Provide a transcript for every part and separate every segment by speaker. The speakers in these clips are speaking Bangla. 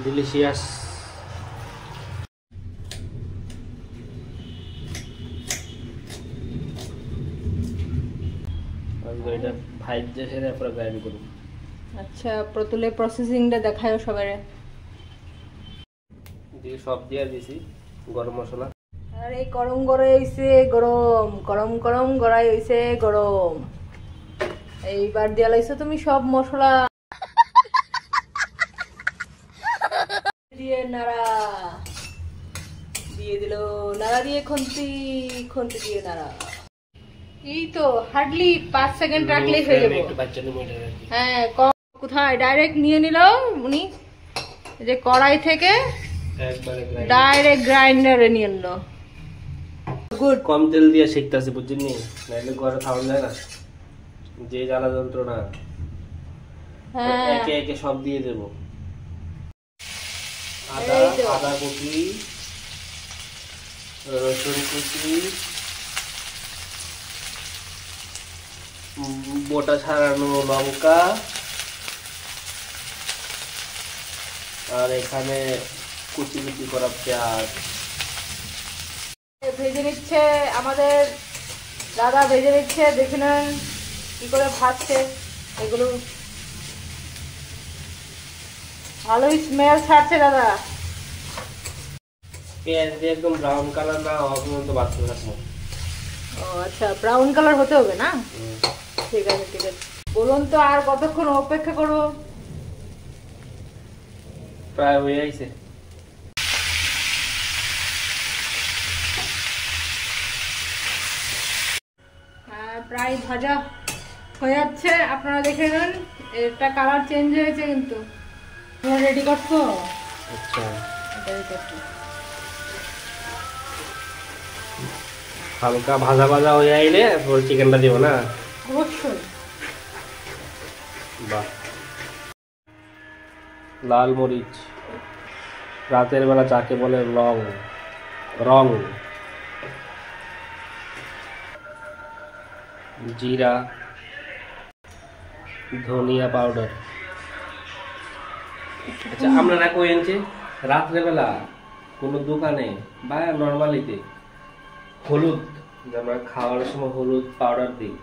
Speaker 1: ডিলিশিয়াস। এটা ভাইজ সেটা পুরো গ্রাইন্ড করব।
Speaker 2: আচ্ছা প্রতুলে প্রসেসিংটা দেখায়ও সবারে।
Speaker 1: দিয়ে সব দিয়ে দিছি গরম মশলা।
Speaker 2: আরে গরম গড়াই হইছে গরম, গরম গরম গড়াই হইছে গরম। এইবার দিয়া লাইছো তুমি সব মশলা দিয়ে নাড়া দিয়ে দিল, নাড়া দিয়ে খুন্তি, খুন্তি দিয়ে নাড়া। এই তো হার্ডলি 5 সেকেন্ড রাখলেই হয়ে যাবে। হ্যাঁ কোথায় ডাইরেক্ট নিয়ে নিল উনি, যে কড়াই থেকে ডাইরেক্ট গ্রাইন্ডারে নিয়ে নিল। গুড।
Speaker 1: কম তেল দিয়ে শিখতেছি বুঝছেন নি, নাইলে ঘরে খাওয়া যায় না, যে জ্বালা যন্ত্রণা।
Speaker 2: হ্যাঁ
Speaker 1: একে একে সব দিয়ে দেব। আদা কুচি, রসুন কুচি, বোটা ছাড়ানো লঙ্কা, আর এখানে কুচি কুচি করা পেঁয়াজ
Speaker 2: ভেজে নিচ্ছে আমাদের দাদা, ভেজে নিচ্ছে। দেখে নেন কি করে ভাজছে। এগুলো ভালোই স্মেল ছাড়ছে দাদা।
Speaker 1: পেঁয়াজ দিয়ে একদম ব্রাউন কালার না হওয়া পর্যন্ত বাঁচতে থাকবো।
Speaker 2: ও আচ্ছা, ব্রাউন কালার হতে হবে না? ঠিক আছে ঠিক আছে। বলুন তো আর কতক্ষণ অপেক্ষা করবো?
Speaker 1: প্রায় হয়ে আইছে।
Speaker 2: প্রায় ভাজা হয়ে যাচ্ছে, আপনারা দেখে নেন। এটা কালার চেঞ্জ হয়েছে কিন্তু। রেডি করছো?
Speaker 1: আচ্ছা হালকা ভাজা ভাজা হয়ে আইলে পরে চিকেনটা দিব না?
Speaker 2: অবশ্যই।
Speaker 1: বাহ, লাল মরিচ, রাতের বেলা যাকে বলে রং, রং, জিরা, ধনিয়া পাউডার। আচ্ছা আপনারা কইেন যে রাত্রেবেলা কোনো দোকানে বা নর্মালিতে হলুদ, আমরা খাওয়ার সময় হলুদ পাউডার দিই,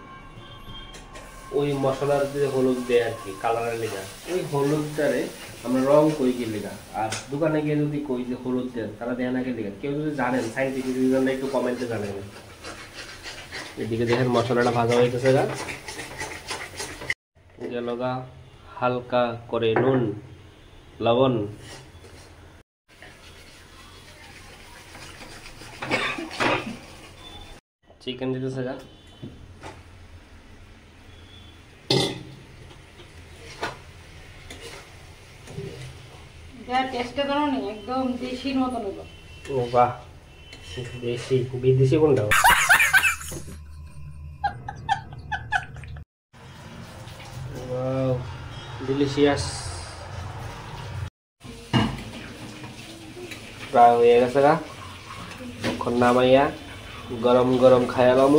Speaker 1: ওই মশলার দিয়ে হলুদ দেয় আর কি কালারের লেগা, ওই হলুদটারে আমরা রং কই কি লেগা। আর দোকানে গিয়ে যদি কই যে হলুদ দেন, তারা দেয় না কে লেগা? কেউ যদি জানেন সাইন্টিফিক রিজনটা একটু কমেন্টে জানাবেন। এদিকে দেখেন মশলাটা ভাজা হয়ে গেছে গা, গেল গা হালকা করে নুন লবণ, চিকেন দিতেছে গা।
Speaker 2: টেস্টটা জানো নি, একদম দেশির মতন হলো।
Speaker 1: ও বাহ, দেশি বিদেশি কোনটা? Wow delicious. প্রায় হয়ে গেছে গা, এখন নামাইয়া গরম গরম খাইলাম।